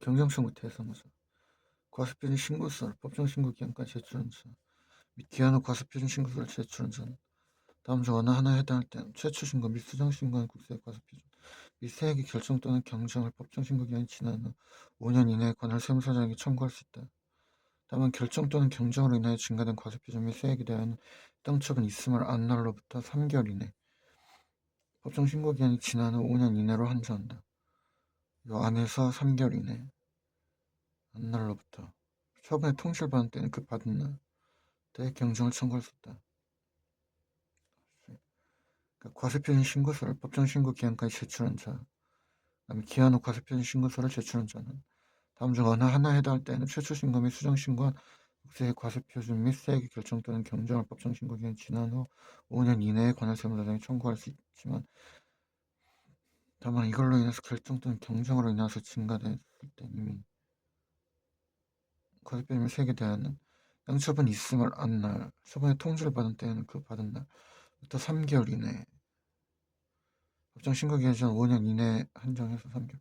경정청구 대상자, 과세표준 신고서를 법정신고 기한까지 제출한 자 및 기한 후 과세표준 신고서를 제출한 자는 다음 중 어느 하나에 해당할 때는 최초 신고 및 수정 신고한 국세의 과세표준 및 세액의 결정 또는 경정을 법정신고 기한이 지난 후 5년 이내에 관할 세무서장에게 청구할 수 있다. 다만 결정 또는 경정으로 인하여 증가된 과세표준 및 세액에 대한 해당 처분 있음을 안 날로부터 3개월 이내 법정신고 기한이 지난 후 5년 이내로 한정한다. 이 안에서 3개월 이내 안 날로부터 처분의 통지를 받은 때는 그 받은 날 때 경정을 청구할 수 있다. 그러니까 과세표준 신고서를 법정신고 기한까지 제출한 자, 그다음에 기한 후 과세표준 신고서를 제출한 자는 다음 중 어느 하나에 해당할 때는 최초 신고 및 수정 신고한 국세의 과세표준 및 세액의 결정 또는 경정을 법정신고 기한이 지난 후 5년 이내에 관할 세무서장에 청구할 수 있지만 다만 이걸로 인해서 결정 또는 경정으로 인해서 증가됐을 때 이미 과세표준 및 세액에 대한 양처분이 있음을 안 날, 처분의 통지를 받은 때에는 그 받은 날부터 3개월 이내 법정 신고 기한 전 5년 이내에 한정해서 3개월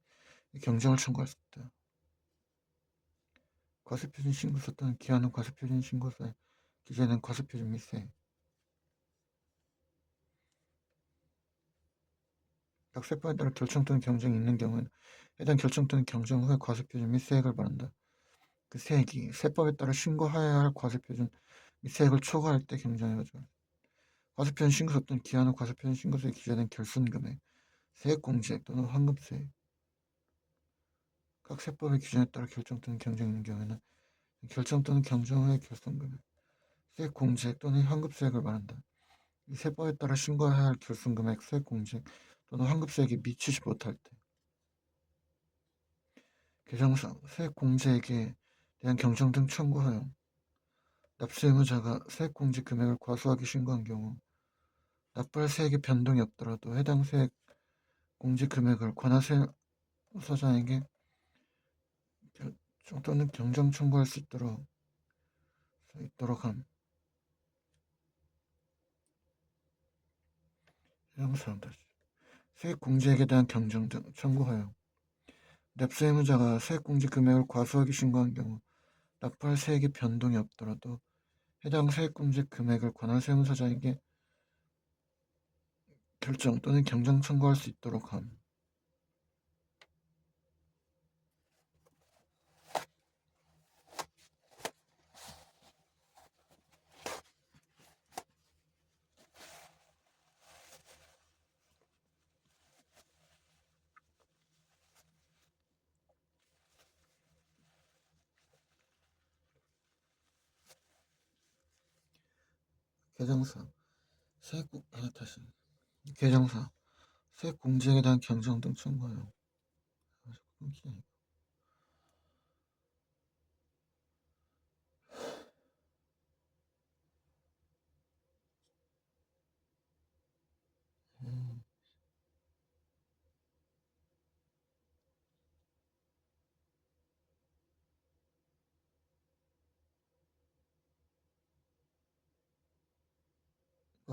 경정을 청구할 수 있다. 과세표준 신고서 또는 기한 후 과세표준 신고서에 기재된 과세표준 및 세액 각 세법에 따라 결정 또는 경정이 있는 경우에는 해당 결정 또는 경정 후에 과세표준 및 세액을 받는다. 그 세액이 세법에 따라 신고하여야 할 과세표준 및 세액을 초과할 때 경정에 가져갈 과세표준 신고서 또는 기한 후 과세표준 신고서에 기재된 결손금액, 세액공제액 또는 환급세액 각 세법의 기준에 따라 결정 또는 경정이 있는 경우에는 결정 또는 경정 후의 결손금액, 세액공제액 또는 환급세액을 말한다. 이 세법에 따라 신고해야 할 결손금액, 세액공제액 또는 환급세액이 미치지 못할 때 개정상 세액공제액에 대한 경정 등 청구 허용 납세 의무자가 세액공제 금액을 과소하게 신고한 경우 납부할 세액의 변동이 없더라도 해당 세액공제 금액을 관할세무서장에게 결정 또는 경정 청구할 수 있도록 함. 개정사항 다시 세액공제액에 대한 경정 등 청구 허용 납세 의무자가 세액공제 금액을 과소하게 신고한 경우 납부할 세액의 변동이 없더라도 해당 세액공제 금액을 관할세무서장에게 결정 또는 경정 청구할 수 있도록 함. 개정사 개정사 세액공제에 대한 경정 등 청구하여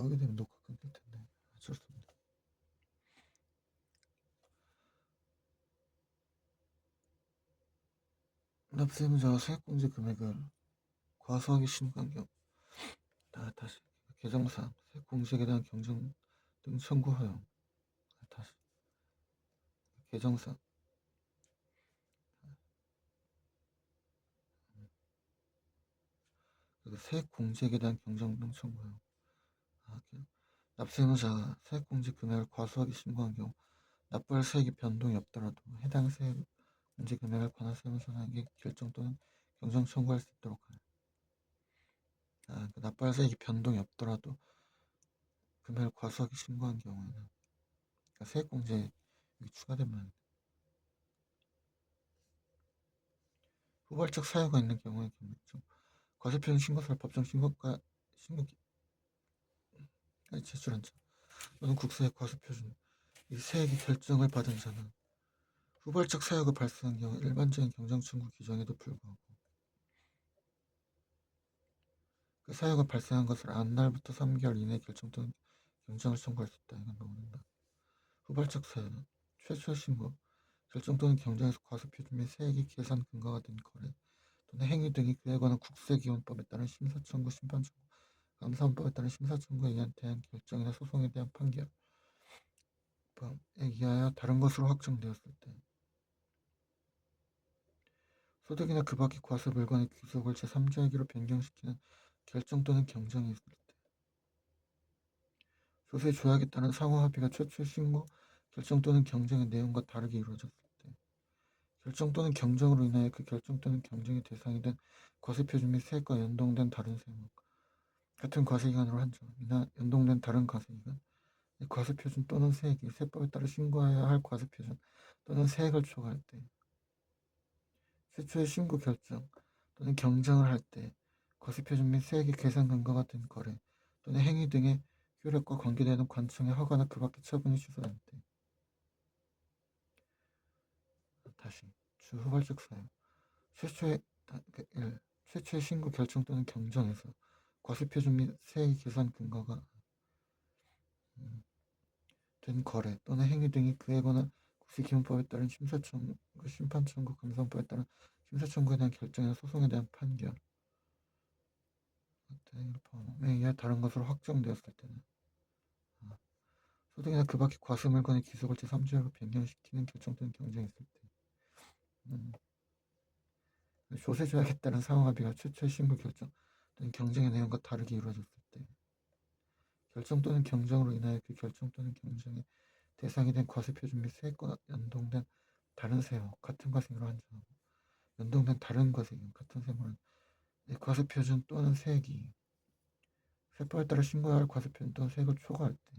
하게 되면 녹화 끊길 텐데 어쩔 수 없네. 납세 의무자가 세액공제 금액을 과소하게 신고한 경우 다시 개정사 세액공제에 대한 경정 등 청구 허용 다시 개정사 세액공제에 대한 경정 등 청구 허용 납세 의무자가 세액공제 금액을 과소하게 신고한 경우 납부할 세액의 변동이 없더라도 해당 세액공제 금액을 관할세무서장에게 결정 또는 경정 청구할 수 있도록 하여 납부할 세액의 변동이 없더라도 금액을 과소하게 신고한 경우에는 세액공제 추가되면 후발적 사유가 있는 경우에 과세표준 신고서를 법정 신고까지 제출한 자 또는 국세의 과세표준 이 세액의 결정을 받은 자는 후발적 사유가 발생한 경우 일반적인 경정 청구 규정에도 불구하고 그 사유가 발생한 것을 안 날부터 3개월 이내 결정 또는 경정을 청구할 수 있다. 이건 너무 된다. 후발적 사유는 최초 신고 결정 또는 경쟁에서 과세표준 및 세액의 계산 근거가 된 거래 또는 행위 등이 그에 관한 국세기원법에 따른 심사청구, 심판청구, 감사원법에 따른 심사청구에 대한 결정이나 소송에 대한 판결에 의하여 다른 것으로 확정되었을 때 소득이나 그 밖의 과세 물건의 귀속을 제3자에게로 변경시키는 결정 또는 경정이 있을 때 조세 조약에 따른 상호 합의가 최초의 신고, 결정 또는 경정의 내용과 다르게 이루어졌을 때 결정 또는 경정으로 인하여 그 결정 또는 경정의 대상이 된 과세표준 및 세액과 연동된 다른 세목 같은 과세기간으로 한정이나 연동된 다른 과세기간 이 과세표준 또는 세액이 세법에 따라 신고해야 할 과세표준 또는 세액을 초과할 때 최초의 신고 결정 또는 경정을 할 때 과세표준 및 세액의 계산 근거가 된 거래 또는 행위 등의 효력과 관계되는 관청의 허가나 그 밖의 처분이 취소된 때 다시 주 후발적 사유 최초의 1. 최초의 신고 결정 또는 경정에서 과세표준 및 세액의 계산 근거가 된 거래 또는 행위 등이 그에 관한 국세기본법에 따른 심사청구, 심판청구, 감사원법에 따른 심사청구에 대한 결정이나 소송에 대한 판결에 의해 다른 것으로 확정되었을 때는 소득이나 그 밖의 과세 물건의 귀속을 제3자로 변경시키는 결정 또는 경쟁이 있을 때 조세조약에 따른 상호합의가 최초의 신고 결정 또는 경쟁의 내용과 다르게 이루어졌을 때 결정 또는 경정으로 인하여 그 결정 또는 경쟁의 대상이 된 과세표준 및 세액과 연동된 다른 세목 같은 과세로 한정하고 연동된 다른 과세금 같은 세목은 과세표준 또는 세액이 세법에 따라 신고해야 할 과세표준 또는 세액을 초과할 때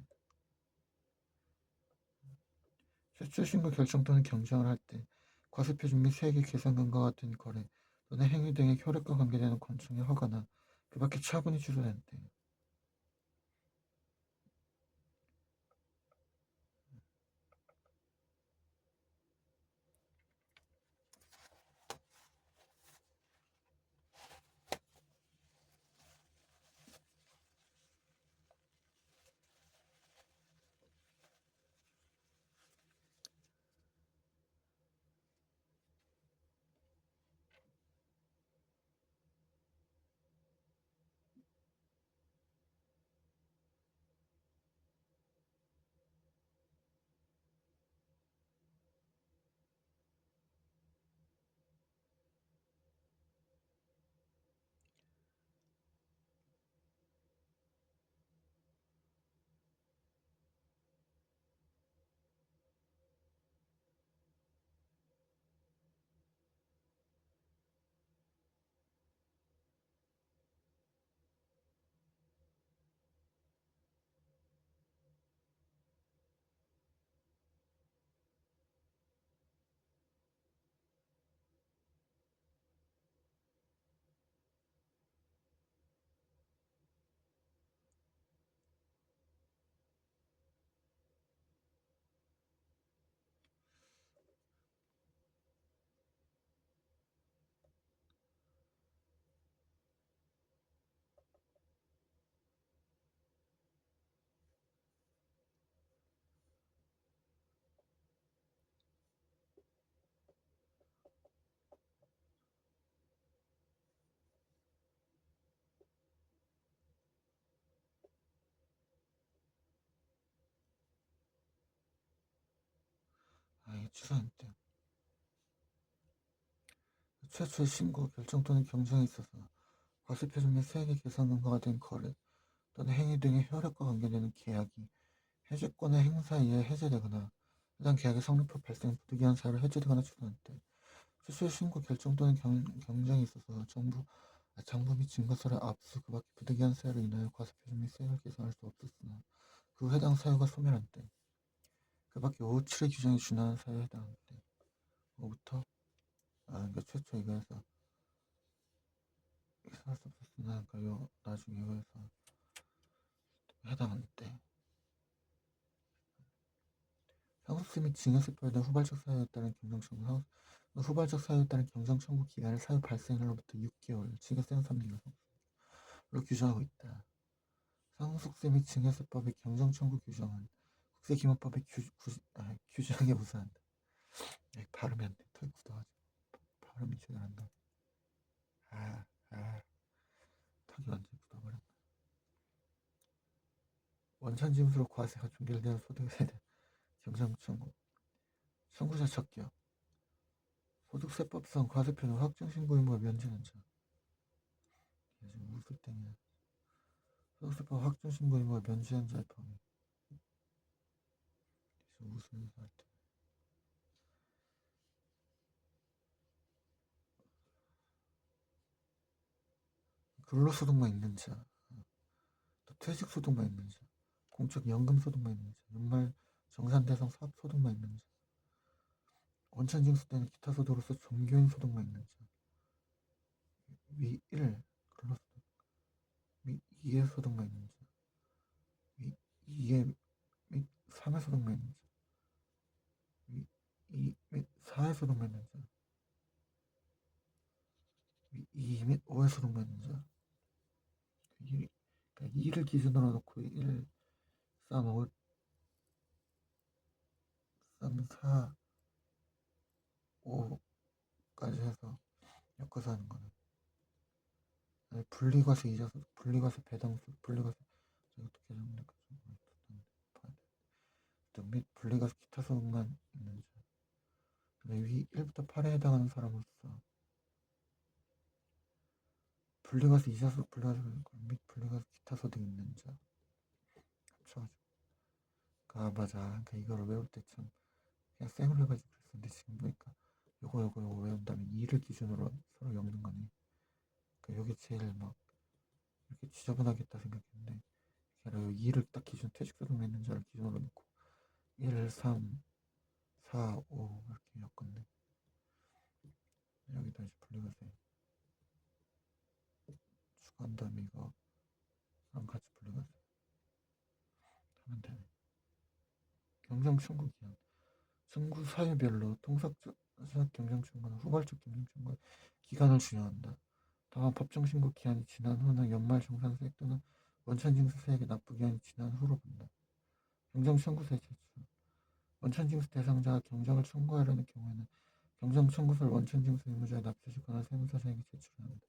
최초 신고 결정 또는 경정을 할 때 과세표준 및 세액의 계산 근거가 된 거래 또는 행위 등의 효력과 관계되는 권청의 허가나 그 밖의 처분이 취소된 때 이게 취소된 때 최초의 신고 결정 또는 경정에 있어서 과세표준 및 세액의 계산 근거가 된 거래 또는 행위 등의 효력과 관계되는 계약이 해제권의 행사에 의해 해제되거나 해당 계약의 성립후 발생 부득이한 사유로 해제되거나 취소된 때 최초의 신고 결정 또는 경쟁에 있어서 장부 및 증거서를 압수 그 밖의 부득이한 사유로 인하여 과세표준 및 세액을 계산할 수 없었으나 그 후 해당 사유가 소멸한 때 그 밖의 5, 7의 규정에 준하는 사유에 해당할 때 5부터 그러니까 최초 이거에서 계산할 수 없었으나 그러니까 요 나중에 이거에서 해당할 때 상속세 및 징역세법에 대한 후발적 사유에 따른 경정청구 후발적 사유에 따른 경정청구 기간을 사유 발생일로부터 6개월, 징역세는 3개월 로 규정하고 있다. 상속세 및 징역세법의 경정청구 규정은 국세기본법의 규정에 우수한다. 발음이 안 돼. 턱이 굳어가지고 발음이 제대로 안 나. 턱이 완전히 굳어버렸네. 원천징수로 과세가 종결되는 소득세에 대한 경상청구. 청구자 척결. 소득세법상 과세표는 확정신고 의무가 면제는 자. 지금 웃을 땡이야. 소득세법 확정신고 의무가 면제한 자의 범위. 지금 웃으면서 할 때. 근로소득만 있는 자, 또 퇴직소득만 있는 자, 공적연금소득만 있는 자, 연말 정산대상 사업소득만 있는 자, 원천징수 때는 기타 소득으로서 종교인 소득만 있는 자, 위 1, 근로소득, 위 2의 소득만 있는 자, 위 2의 및 3의 소득만 있는 자, 위 2 및 4의 소득만 있는 자, 위 2 및 5의 소득만 있는 자, 그러니까 2를 기준으로 놓고 1, 3, 5, 3, 4, 5까지 해서 엮어서 하는 거네. 아니, 분리과세 이자소득, 분리과세 배당소득, 분리과세 이것도 개정될까 좀 및 분리과세 기타 소득만 있는 자. 근데 위 1부터 8에 해당하는 사람으로서 분리과세 이자소득, 분리과세 및 분리과세 기타 소득 있는 자 합쳐가지고. 아 맞아. 그러니까 이거를 외울 때 참 그냥 쌩을 해가지고 그랬었는데 지금 보니까 요거 외운 다음에 2를 기준으로 서로 엮는 거네. 그러니까 여기 제일 막 이렇게 지저분하겠다 생각했는데 그게 아니라 2를 딱 기준 퇴직소득 있는 자를 기준으로 놓고 1, 3, 4, 5 이렇게 엮었네. 여기다 이제 분리과세 추가한 다음에 이거랑 같이 분리과세 하면 되네. 경정 청구 기한. 청구 사유별로 통상적 경정 청구는 후발적 경정 청구의 기간을 준용한다. 다만 법정 신고 기한이 지난 후나 연말 정산세액 또는 원천징수세액의 납부 기한이 지난 후로 본다. 경정 청구서의 제출. 원천징수 대상자가 경정을 청구하려는 경우에는 경정 청구서를 원천징수 의무자에 납세주거나 세무사장에게 제출한다.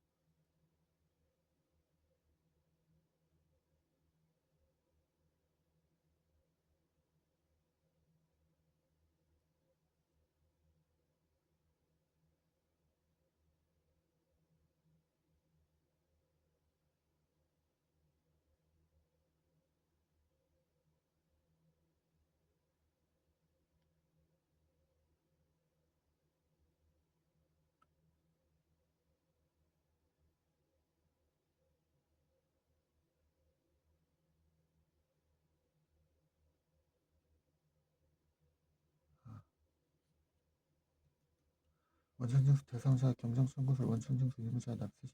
원천징수 대상자가 경정 청구서를 원천징수 의무자에 납세시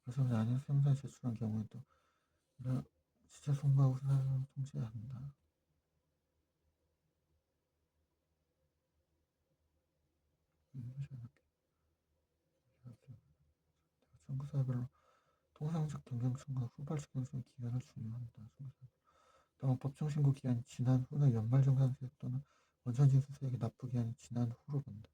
그래서 아닌 세무사에 제출한 경우에도 지체 송부하고 사유를 통지해야 한다. 청구사별로 통상적 경정 청구와 후발적 경정 기간을 준용한다. 다만 법정 신고 기한이 지난 후나 연말정산세액 또는 원천징수세액의 납부 기한이 지난 후로 본다.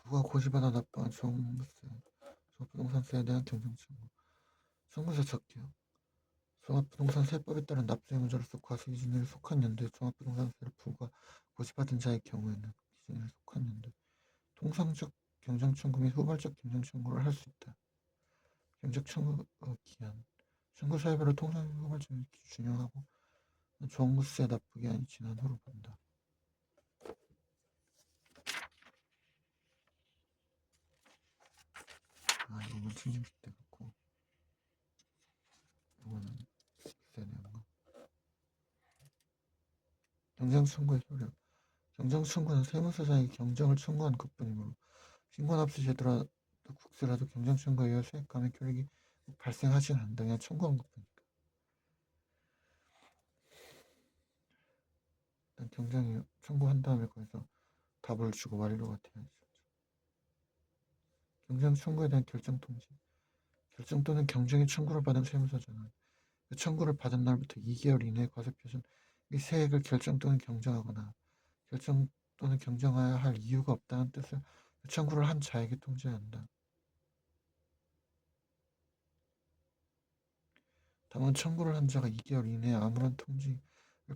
부가 고시받아 납부한 종부세, 종합부동산세에 대한 경정 청구. 청구서 적격. 종합부동산세법에 따른 납세 의무자로서 과세 기준에 속한 연도에 종합부동산세를 부과 고시받은 자의 경우에는 기준에 속한 연도에 통상적 경정 청구 및 후발적 경정 청구를 할 수 있다. 경정 청구 기한. 청구 사유별로 통상적 후발적 준용하고 종부세 납부 기한이 지난 후로 본다. 이거는 청정식 때 갖고 이거는 있어야 되는 거. 경정 청구의 효력. 경정 청구는 세무서장이 경정을 청구한 것뿐이므로 신고납세 제도라도 국세라도 경정 청구에 의해 세액 감액 효력이 발생하지 않는다. 그냥 청구한 것뿐이니까. 일단 경정이 청구한 다음에 거기서 답을 주고 완료가 돼야지. 경정 청구에 대한 결정 통지. 결정 또는 경쟁의 청구를 받은 세무서자는 그 청구를 받은 날부터 2개월 이내에 과세표준 이 세액을 결정 또는 경정하거나 결정 또는 경정하여야 할 이유가 없다는 뜻을 청구를 한 자에게 통지해야 한다. 다만 청구를 한 자가 2개월 이내에 아무런 통지를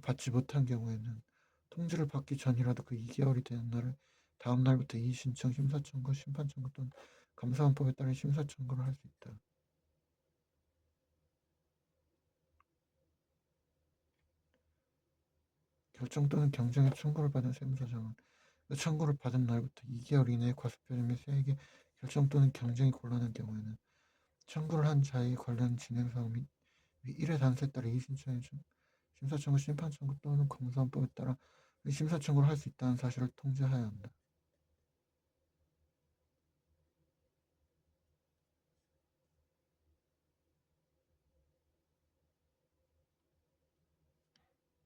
받지 못한 경우에는 통지를 받기 전이라도 그 2개월이 되는 날을 다음 날부터 이의신청, 심사청구, 심판청구 또는 감사원법에 따른 심사청구를 할 수 있다. 결정 또는 경쟁의 청구를 받은 세무서장은 그 청구를 받은 날부터 2개월 이내에 과세표준 및 세액의 결정 또는 경쟁이 곤란한 경우에는 청구를 한 자의 관련 진행사항 및 1회 단서에 따라 이의신청의 심사청구, 심판청구 또는 감사원법에 따라 심사청구를 할 수 있다는 사실을 통지하여야 한다.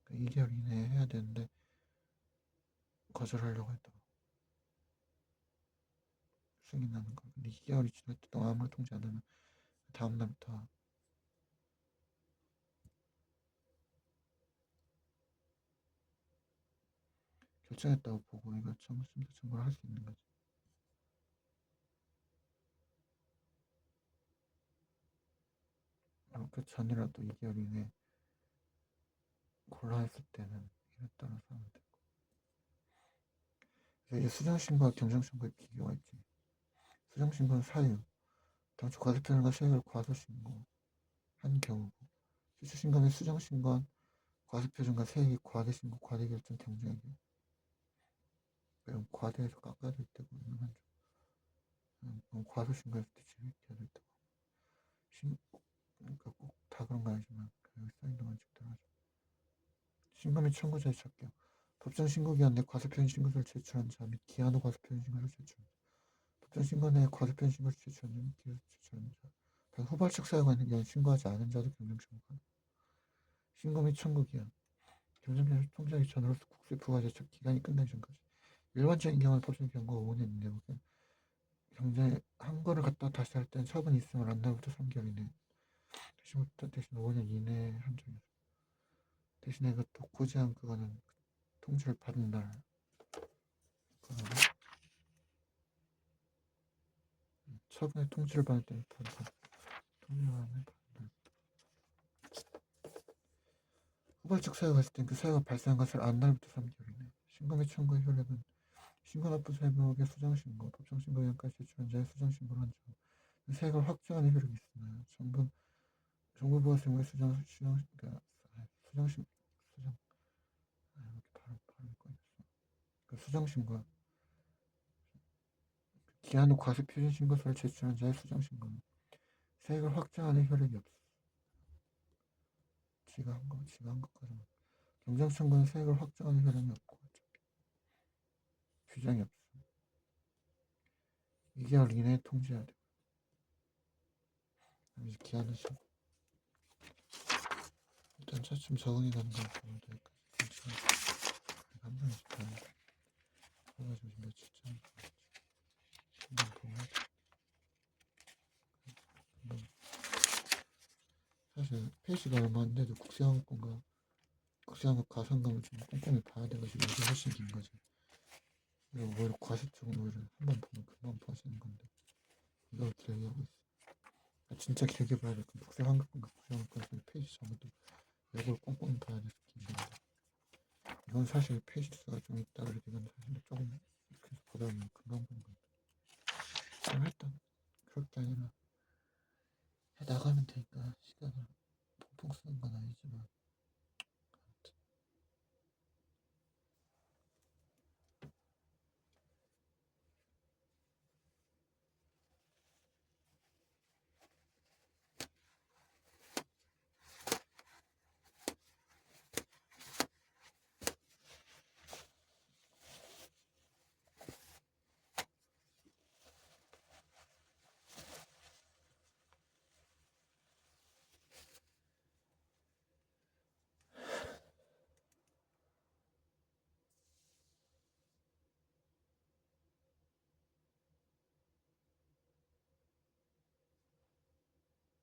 그러니까 2개월 이내에 해야 되는데 거절하려고 했다가 승인 나는 거야. 근데 2개월이 지날 때 동안 아무리 통지 안 하면 다음 날부터 결정했다고 보고 이거 심사청구를 할 수 있는 거지. 그 전이라도 2개월 이내에 곤란했을 때는 이에 따라서 하면 되고. 이제 수정신고와 경정신고의 비교가 있지. 수정신고는 사유, 당초 과세표준과 세액을 과소신고한 경우고, 수주신고 및 수정신고한 과세표준과 세액이 과대신고, 과대결정 경쟁의 경우. 그럼 과대에서 깎아야 될 때고, 이건 과소신고했을 때 지급해야 될 때고. 그러니까 꼭 다 그런 건 아니지만 여기 써있는 건 적당하죠. 신고 및 청구자의 적격. 법정 신고기한 내 과세표준 신고서를 제출한 자 및 기한 후 과세표준 신고서를 제출한 자. 법정 신고 내에 과세표준 신고서를 제출한 자 및 기한 후 제출한 자. 단 후발적 사유가 있는 경우 신고하지 않은 자도 경쟁청구가. 신고 및 청구 기한. 경쟁청구 통지하기 전으로서 국세 부과제척 기간이 끝나기 전까지. 일반적인 경우는 법정 경고가 5년 이내고 경쟁한 거를 갖다 다시 할 때는 처분이 있으면 안 날부터 3개월 이내. 대신 5년 이내에 한정해서. 대신에 그것도 고지한 그거는 통지를 받은 날. 처분에 통지를 받을 때는 통지를 받는 날. 후발적 사유가 있을 땐 그 사유가 발생한 것을 안 날부터 3개월 이내. 신고 및 청구의 효력은 신고 납부 세무의 수정신고, 법정신고 위원까지 제출한 자의 수정신고를 한 점. 세액을 확정하는 효력이 있으나 정부부가세무의 그러니까 수정신 수정 이렇게 발음 꺼냈어. 그 수정신고 기한 후 과세표준 신고서를 제출한 자의 수정신고는 세액을 확정하는 효력이 없어. 지가 한 것까지만. 경정청구는 세액을 확정하는 효력이 없고 규정이 없어. 2개월 이내에 통지해야 돼. 이제 기한은 일단 차츰 적응이 가는 건 보면 여기까지. 한 번에 다 해가지고 며칠째 한번 보고 사실 페이지가 얼마 안 돼도 국세항공과 가상감을 좀 꼼꼼히 봐야 돼가지고 이게 훨씬 긴 거지. 그리고 오히려 과세 쪽은 오히려 한번 보면 금방 봐지는 건데 이걸 길게 하고 있어. 진짜 길게 봐야 돼. 국세항공과 국세항공과 페이지 전부터 이걸 꼼꼼히 봐야 돼서 긴 건데 이건 사실 페이지 수가 좀 있다 그래도 이건 사실 조금 이렇게 보다 보면 금방 보는 건데 일단 그럴 게 아니라 해 나가면 되니까 시간을 펑펑 쓰는 건 아니지만